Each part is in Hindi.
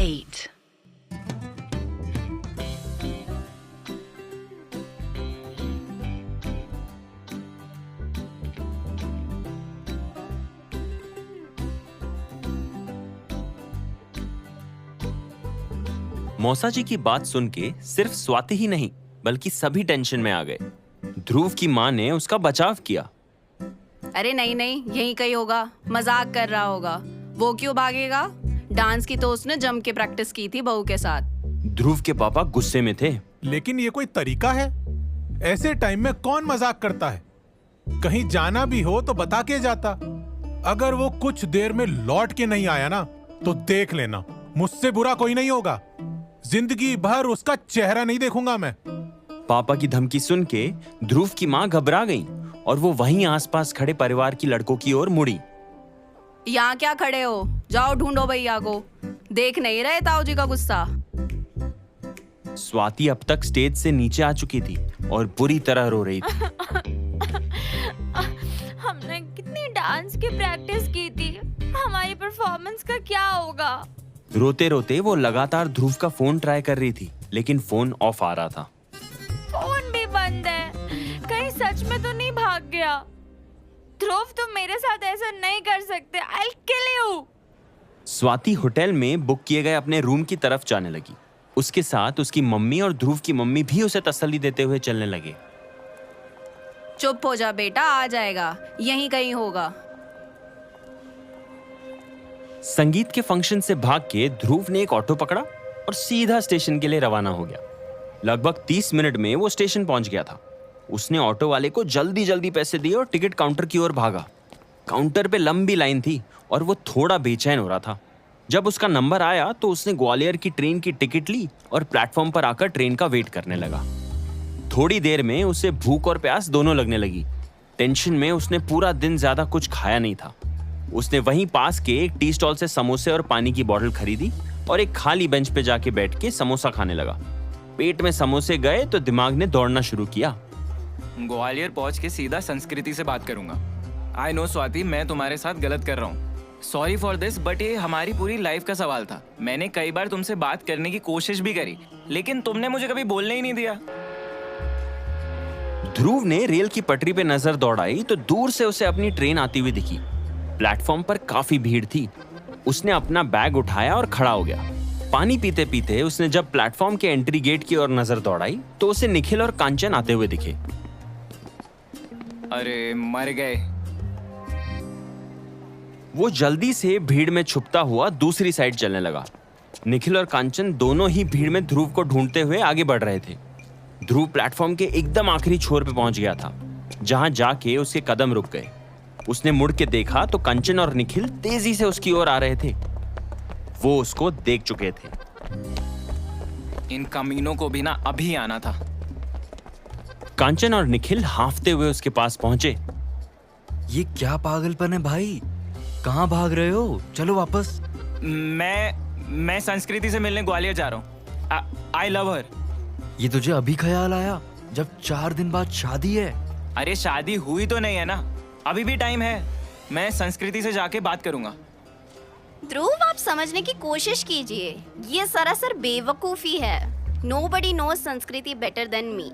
8. मौसा जी की बात सुन के सिर्फ स्वाति ही नहीं बल्कि सभी टेंशन में आ गए। ध्रुव की माँ ने उसका बचाव किया। अरे नहीं नहीं, यहीं कहीं होगा, मजाक कर रहा होगा। वो क्यों भागेगा? डांस की तो उसने जम के प्रैक्टिस की थी बहू के साथ। ध्रुव के पापा गुस्से में थे। लेकिन ये कोई तरीका है? ऐसे टाइम में कौन मजाक करता है? कहीं जाना भी हो तो बता के जाता। अगर वो कुछ देर में लौट के नहीं आया ना तो देख लेना, मुझसे बुरा कोई नहीं होगा। जिंदगी भर उसका चेहरा नहीं देखूंगा मैं। पापा की धमकी सुन के ध्रुव की माँ घबरा गई और वो वहीं आसपास खड़े परिवार की लड़कों की ओर मुड़ी। यहाँ क्या खड़े हो? जाओ ढूंढो भैया को। देख नहीं रहे ताऊ जी का गुस्सा? स्वाति अब तक स्टेज से नीचे आ चुकी थी और बुरी तरह रो रही थी। हमने कितनी डांस की प्रैक्टिस की थी, हमारी परफॉर्मेंस का क्या होगा? रोते रोते वो लगातार ध्रुव का फोन ट्राई कर रही थी, लेकिन फोन ऑफ आ रहा था। फोन भी बंद है, कहीं सच में तो नहीं भाग गया? ध्रुव, तुम मेरे साथ ऐसा नहीं कर सकते। I'll kill you। Swati hotel में बुक किए गए अपने रूम की तरफ जाने लगी। उसके साथ उसकी मम्मी और ध्रुव की मम्मी भी उसे तसल्ली देते हुए चलने लगे। चुप हो जा बेटा, आ जाएगा, यहीं कहीं होगा। संगीत के फंक्शन से भाग के ध्रुव ने एक ऑटो पकड़ा और सीधा स्टेशन के लिए रवाना हो गया। लगभग 30 मिनट में वो स्टेशन पहुंच गया था। उसने ऑटो वाले को जल्दी जल्दी पैसे दिए और टिकट काउंटर की ओर भागा। काउंटर पे लंबी लाइन थी और वो थोड़ा बेचैन हो रहा था। जब उसका नंबर आया तो उसने ग्वालियर की ट्रेन की टिकट ली और प्लेटफॉर्म पर आकर ट्रेन का वेट करने लगा। थोड़ी देर में उसे भूख और प्यास दोनों लगने लगी। टेंशन में उसने पूरा दिन ज्यादा कुछ खाया नहीं था। उसने वहीं पास के एक टी स्टॉल से समोसे और पानी की बोतल खरीदी और एक खाली बेंच पे जाके बैठ के समोसा खाने लगा। पेट में समोसे गए तो दिमाग ने दौड़ना शुरू किया। ग्वालियर पहुंच के सीधा संस्कृति से बात करूंगा। आई नो स्वाति, मैं तुम्हारे साथ गलत कर रहा हूँ। सॉरी फॉर दिस, बट ये हमारी पूरी लाइफ का सवाल था। मैंने कई बार तुमसे बात करने की कोशिश भी करी, लेकिन तुमने मुझे कभी बोलने ही नहीं दिया। ध्रुव ने रेल की पटरी पे नजर दौड़ाई तो दूर से उसे अपनी ट्रेन आती हुई दिखी। प्लेटफॉर्म पर काफी भीड़ थी। उसने अपना बैग उठाया और खड़ा हो गया। पानी पीते पीते उसने जब प्लेटफॉर्म के एंट्री गेट की ओर नजर दौड़ाई तो उसे निखिल और कांचन आते हुए दिखे। अरे मर गए। वो जल्दी से भीड़ में छुपता हुआ दूसरी साइड चलने लगा। निखिल और कांचन दोनों ही भीड़ में ध्रुव को ढूंढते हुए आगे बढ़ रहे थे। ध्रुव प्लेटफॉर्म के एकदम आखिरी छोर पे पहुंच गया था, जहां जाके उसके कदम रुक गए। उसने मुड़ के देखा तो कंचन और निखिल तेजी से उसकी ओर आ रहे थे। वो उसको देख चुके थे। इन कमीनों को भी ना अभी आना था। कांचन और निखिल हांफते हुए उसके पास पहुंचे। ये क्या पागलपन है भाई, कहाँ भाग रहे हो? चलो वापस। मैं संस्कृति से मिलने ग्वालियर जा रहा हूँ। आई लव हर। ये तुझे अभी ख्याल आया जब 4 दिन बाद शादी है? अरे शादी हुई तो नहीं है ना, अभी भी टाइम है। मैं संस्कृति से जाके बात करूंगा। ध्रुव, आप समझने की कोशिश कीजिए, ये सरासर बेवकूफी है। Nobody knows संस्कृति better than me।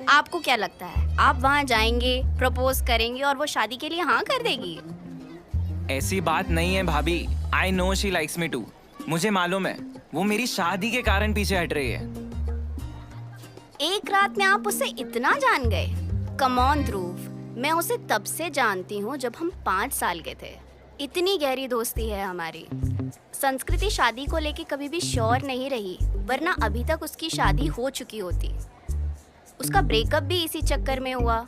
आपको क्या लगता है आप वहाँ जाएंगे, प्रपोज करेंगे और वो शादी के लिए हाँ कर देगी? ऐसी बात नहीं है भाभी। I know she likes me too. मुझे मालूम है वो मेरी शादी के कारण पीछे हट रही है। एक रात में आप उसे इतना जान गए? कम ऑन ध्रुव, मैं उसे तब से जानती हूँ जब हम 5 साल के थे। इतनी गहरी दोस्ती है हमारी। संस्कृति शादी को लेके कभी भी श्योर नहीं रही, वरना अभी तक उसकी शादी हो चुकी होती। उसका ब्रेकअप भी इसी चक्कर में हुआ।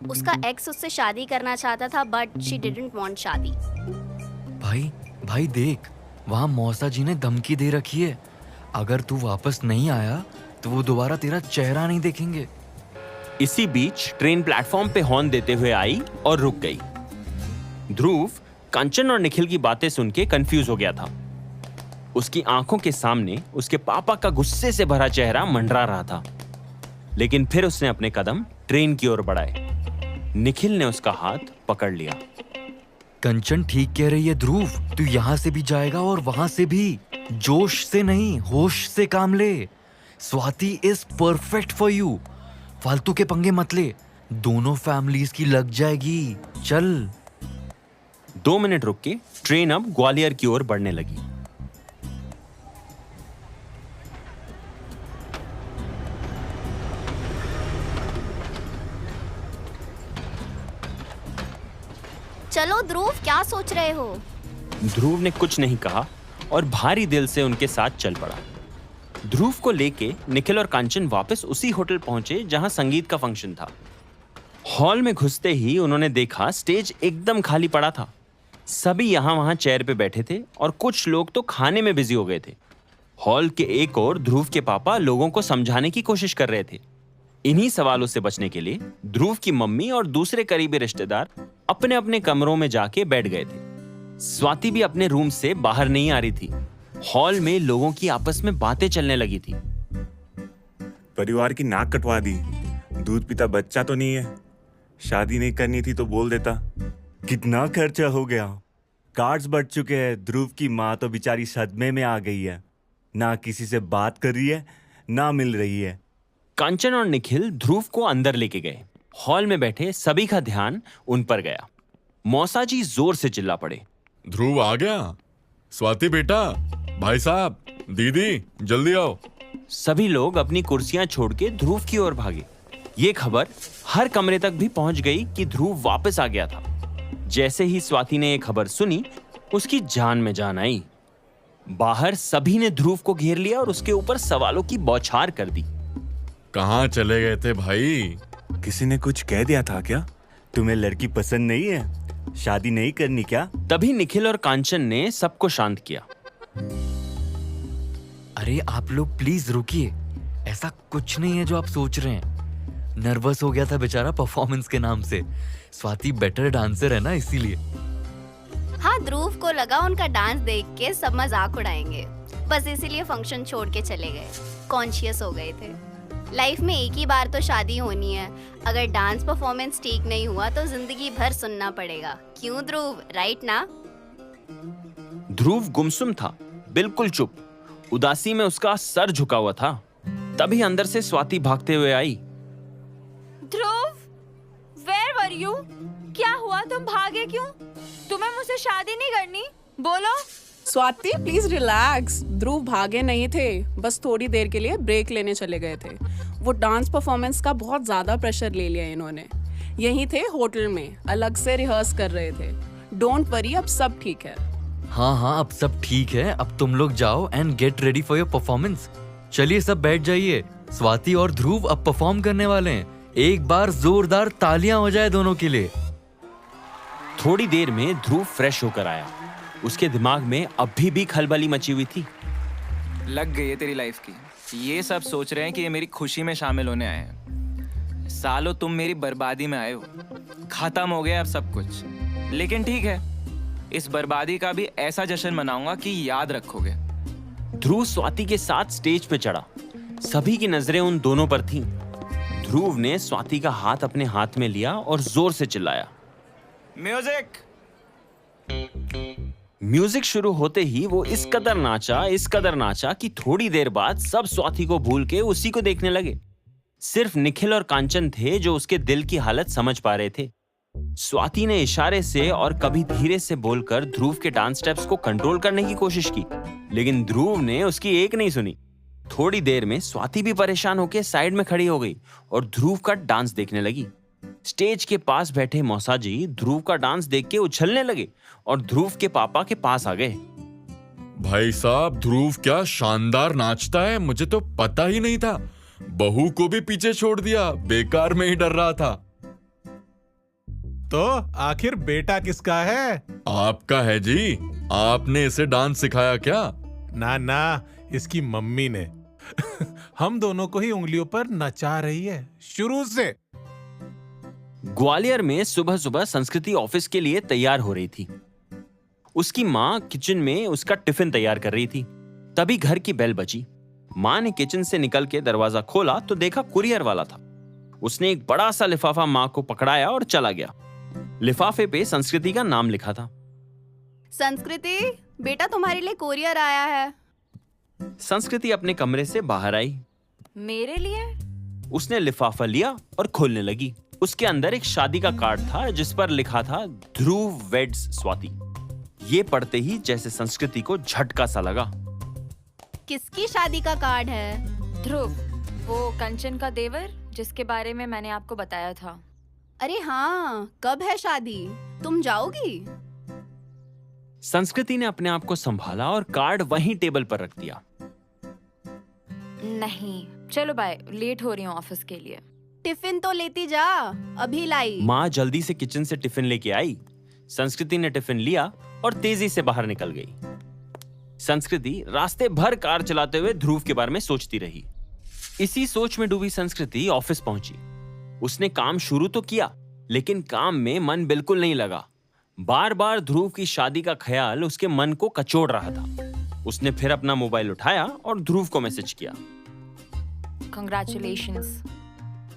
उसका एक्स उससे शादी करना चाहता था, बट शी डिडंट वांट शादी। भाई देख, वहाँ मौसा जी ने धमकी दे रखी है। अगर तू वापस नहीं आया तो वो दोबारा तेरा चेहरा नहीं देखेंगे। इसी बीच ट्रेन प्लेटफॉर्म पे हॉर्न देते हुए आई और रुक गई। ध्रुव कंचन और निखिल की बातें सुन के कंफ्यूज हो गया था। उसकी आंखों के सामने उसके पापा का गुस्से से भरा चेहरा मंडरा रहा था। लेकिन फिर उसने अपने कदम ट्रेन की ओर बढ़ाए। निखिल ने उसका हाथ पकड़ लिया। कंचन ठीक कह रही है ध्रुव, तू यहाँ से भी जाएगा और वहां से भी। जोश से नहीं, होश से काम ले। Swati is perfect for you. फालतू के पंगे मत ले, दोनों फैमिलीज की लग जाएगी। चल। 2 मिनट रुक के ट्रेन अब ग्वालियर की ओर बढ़ने लगी। चलो ध्रुव, क्या सोच रहे हो? ध्रुव ने कुछ नहीं कहा और भारी दिल से उनके साथ चल पड़ा। ध्रुव को लेके निखिल और कांचन वापस उसी होटल पहुंचे जहां संगीत का फंक्शन था। हॉल में घुसते ही उन्होंने देखा स्टेज एकदम खाली पड़ा था। सभी यहां वहां चेयर पे बैठे थे और कुछ लोग तो खाने में बिजी हो गए थे। हॉल के एक ओर ध्रुव के पापा लोगों को समझाने की कोशिश कर रहे थे। इन्हीं सवालों से बचने के लिए ध्रुव की मम्मी और दूसरे करीबी रिश्तेदार अपने अपने कमरों में जाके बैठ गए थे। स्वाति भी अपने रूम से बाहर नहीं आ रही थी। हॉल में लोगों की आपस में बातें चलने लगी थी। परिवार की नाक कटवा दी, दूध पीता बच्चा तो नहीं है, शादी नहीं करनी थी तो बोल देता। कितना खर्चा हो गया, कार्ड्स बढ़ चुके हैं। ध्रुव की माँ तो बेचारी सदमे में आ गई है, ना किसी से बात कर रही है ना मिल रही है। कांचन और निखिल ध्रुव को अंदर लेके गए। हॉल में बैठे सभी का ध्यान उन पर गया। मौसा जी जोर से चिल्ला पड़े, ध्रुव आ गया? स्वाति बेटा, भाई साहब, दीदी, जल्दी आओ। सभी लोग अपनी कुर्सियां छोड़ के ध्रुव की ओर भागे। ये खबर हर कमरे तक भी पहुंच गई कि ध्रुव वापस आ गया था। जैसे ही स्वाति ने ये खबर सुनी, उसकी जान में जान आई। बाहर सभी ने ध्रुव को घेर लिया और उसके ऊपर सवालों की बौछार कर दी। कहाँ चले गए थे भाई? किसी ने कुछ कह दिया था क्या? तुम्हें लड़की पसंद नहीं है? शादी नहीं करनी क्या? तभी निखिल और कांचन ने सबको शांत किया। अरे आप लोग प्लीज रुकिए, ऐसा कुछ नहीं है जो आप सोच रहे हैं। नर्वस हो गया था बेचारा परफॉर्मेंस के नाम से। स्वाति बेटर डांसर है ना, इसीलिए। हाँ, ध्रुव को लगा उनका डांस देख के सब मजाक उड़ाएंगे, बस इसीलिए फंक्शन छोड़ के चले गए। कॉन्शियस हो गए थे। लाइफ में एक ही बार तो शादी होनी है, अगर डांस परफॉर्मेंस ठीक नहीं हुआ तो जिंदगी भर सुनना पड़ेगा। क्यों ध्रुव, राइट ना? ध्रुव गुमसुम था, बिल्कुल चुप। उदासी में उसका सर झुका हुआ था। तभी अंदर से स्वाति भागते हुए आई। ध्रुव, वेयर वर यू? क्या हुआ, तुम भागे क्यों? तुम्हें मुझसे शादी नहीं करनी? बोलो। Swati please relax. ध्रुव भागे नहीं थे, बस थोड़ी देर के लिए ब्रेक लेने चले गए थे। वो डांस परफॉर्मेंस का बहुत ज्यादा प्रेशर ले लिया इन्होंने। यहीं थे होटल में, अलग से रिहर्स कर रहे थे। डोंट वरी, अब सब ठीक है। हाँ, अब सब ठीक है। अब तुम लोग जाओ and get ready for your performance. चलिए सब बैठ जाइए। स्वाति और ध्रुव अब परफॉर्म करने वाले हैं। एक बार जोरदार तालियां हो जाए दोनों के लिए। थोड़ी देर में ध्रुव फ्रेश होकर आया। उसके दिमाग में अभी भी खलबली मची हुई थी। लग गई है तेरी लाइफ की। ये सब सोच रहे हैं कि ये मेरी खुशी में शामिल होने आए हैं। सालों तुम मेरी बर्बादी में आए हो। खत्म हो गया अब सब कुछ। लेकिन ठीक है, इस बर्बादी का भी ऐसा जश्न मनाऊंगा कि याद रखोगे। ध्रुव स्वाति के साथ स्टेज पे चढ़ा। सभी की नजरें उन दोनों पर थीं। ध्रुव ने स्वाति का हाथ अपने हाथ में लिया और जोर से चिल्लाया, म्यूजिक। म्यूजिक शुरू होते ही वो इस कदर नाचा कि थोड़ी देर बाद सब स्वाति को भूल के उसी को देखने लगे। सिर्फ निखिल और कांचन थे जो उसके दिल की हालत समझ पा रहे थे। स्वाति ने इशारे से और कभी धीरे से बोलकर ध्रुव के डांस स्टेप्स को कंट्रोल करने की कोशिश की, लेकिन ध्रुव ने उसकी एक नहीं सुनी। थोड़ी देर में स्वाति भी परेशान होकर साइड में खड़ी हो गई और ध्रुव का डांस देखने लगी। स्टेज के पास बैठे मौसा जी ध्रुव का डांस देख के उछलने लगे और ध्रुव के पापा के पास आ गए। भाई साहब, ध्रुव क्या शानदार नाचता है, मुझे तो पता ही नहीं था। बहू को भी पीछे छोड़ दिया, बेकार में ही डर रहा था। तो आखिर बेटा किसका है? आपका है जी। आपने इसे डांस सिखाया क्या? ना, इसकी मम्मी ने। हम दोनों को ही उंगलियों पर नचा रही है शुरू से। ग्वालियर में सुबह सुबह संस्कृति ऑफिस के लिए तैयार हो रही थी। उसकी माँ किचन में उसका टिफिन तैयार कर रही थी। तभी घर की बेल बजी। माँ ने किचन से निकल के दरवाजा खोला तो देखा कुरियर वाला था। उसने एक बड़ा सा लिफाफा माँ को पकड़ाया और चला गया। लिफाफे पे संस्कृति का नाम लिखा था। संस्कृति, बेटा तुम्हारे लिए कोरियर आया है। संस्कृति अपने कमरे से बाहर आई। मेरे लिए? उसने लिफाफा लिया और खोलने लगी। उसके अंदर एक शादी का कार्ड था जिस पर लिखा था ध्रुव वेड्स स्वाति। ये पढ़ते ही जैसे संस्कृति को झटका सा लगा। किसकी शादी का कार्ड है? ध्रुव, वो कंचन का देवर जिसके बारे में मैंने आपको बताया था। अरे हाँ, कब है शादी? तुम जाओगी? संस्कृति ने अपने आप को संभाला और कार्ड वहीं टेबल पर रख दिया। नहीं, चलो बाय, लेट हो रही हूँ ऑफिस के लिए। टिफिन तो लेती जा, अभी लाई। माँ जल्दी से किचन से टिफिन लेके आई। संस्कृति ने टिफिन लिया और तेजी से बाहर निकल गई। संस्कृति रास्ते भर कार चलाते हुए ध्रुव के बारे में सोचती रही। इसी सोच में डूबी संस्कृति ऑफिस पहुंची। उसने काम शुरू तो किया, लेकिन काम में मन बिल्कुल नहीं लगा। बार बार ध्रुव की शादी का ख्याल उसके मन को कचोड़ रहा था। उसने फिर अपना मोबाइल उठाया और ध्रुव को मैसेज किया। Congratulations.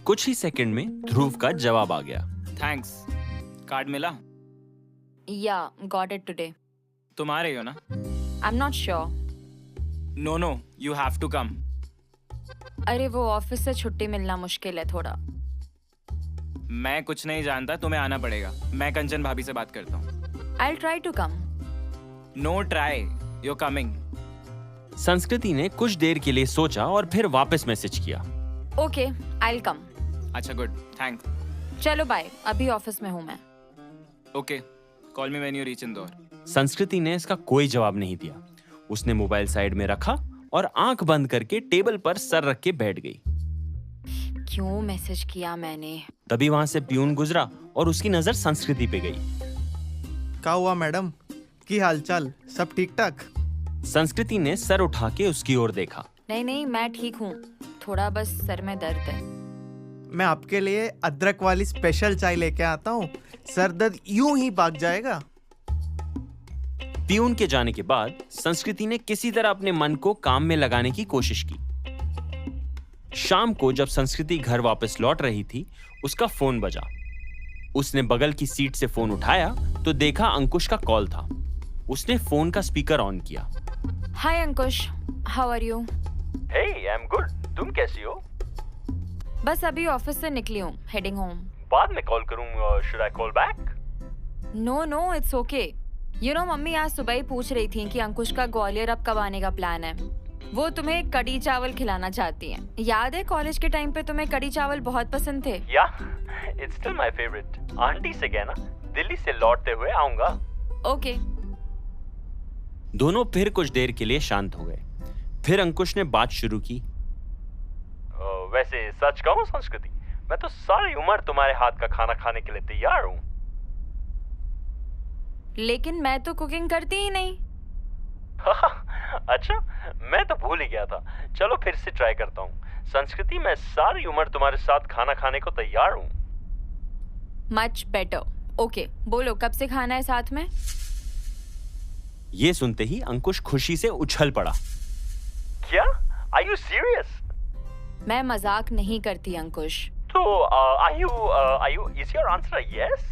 कुछ ही सेकंड में ध्रुव का जवाब आ गया। थैंक्स। कार्ड मिला? Yeah, got it today. तुम आ रही हो ना? I'm not sure. No, you have to come. अरे वो ऑफिस से छुट्टी मिलना मुश्किल है थोड़ा। मैं कुछ नहीं जानता, तुम्हें आना पड़ेगा। मैं कंचन भाभी से बात करता हूँ। I'll try to come. Know try, you coming. संस्कृति ने कुछ देर के लिए सोचा और फिर वापस मैसेज किया। Okay, I'll come. अच्छा, गुड, थैंक्स। चलो बाय, अभी ऑफिस में हूँ मैं। Okay, call me when you reach Indore. संस्कृति ने इसका कोई जवाब नहीं दिया। उसने मोबाइल साइड में रखा और आंख बंद करके टेबल पर सर रख के बैठ गई। क्यों मैसेज किया मैंने? तभी वहां से प्यून गुजरा और उसकी नजर संस्कृति पे गई। क्या हुआ मैडम, की हालचाल, सब ठीक ठाक? संस्कृति ने सर उठा के उसकी ओर देखा। नहीं, मैं ठीक हूँ, थोड़ा बस सर में दर्द है। मैं आपके लिए अदरक वाली स्पेशल चाय लेके आता हूँ, सर दर्द यूं ही भाग जाएगा। प्यून के जाने के बाद संस्कृति ने किसी तरह अपने मन को काम में लगाने की कोशिश की। शाम को जब संस्कृति घर वापस लौट रही थी, उसका फोन बजा। उसने बगल की सीट से फोन उठाया तो देखा अंकुश का कॉल था। उसने फोन का स्पीकर ऑन किया। Hi Ankush, how are you? Hey, I am good. तुम कैसी हो? बस अभी ऑफिस से निकली हूँ, हेडिंग होम। बाद में कॉल करूँ, should I call back? No, it's okay. You know mummy आज सुबह ही पूछ रही थी कि अंकुश का ग्वालियर अब कब आने का प्लान है। वो तुम्हें कड़ी चावल खिलाना चाहती हैं। याद है कॉलेज के टाइम पे तुम्हें कड़ी चावल बहुत पसंद थे? या, it's still my favourite. Aunty से कहना दिल्ली से लौटते हुए आऊंगा। ओके। दोनों फिर कुछ देर के लिए शांत हो गए। फिर अंकुश ने बात शुरू की। वैसे सच कहूं संस्कृति, मैं तो सारी उम्र तुम्हारे हाथ का खाना खाने के लिए तैयार हूं। लेकिन मैं तो कुकिंग करती ही नहीं। अच्छा, मैं तो भूल ही गया था। चलो फिर से ट्राई करता हूँ। संस्कृति, मैं सारी उम्र तुम्हारे साथ खाना खाने को तैयार हूँ। Much better. ओके, बोलो कब से खाना है साथ में? ये सुनते ही अंकुश खुशी से उछल पड़ा। क्या? Are you serious? मैं मजाक नहीं करती अंकुश। तो are you is your answer yes?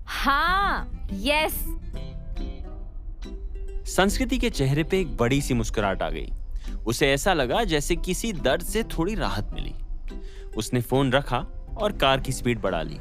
हाँ, यस। संस्कृति के चेहरे पे एक बड़ी सी मुस्कुराहट आ गई। उसे ऐसा लगा जैसे किसी दर्द से थोड़ी राहत मिली। उसने फोन रखा और कार की स्पीड बढ़ा ली।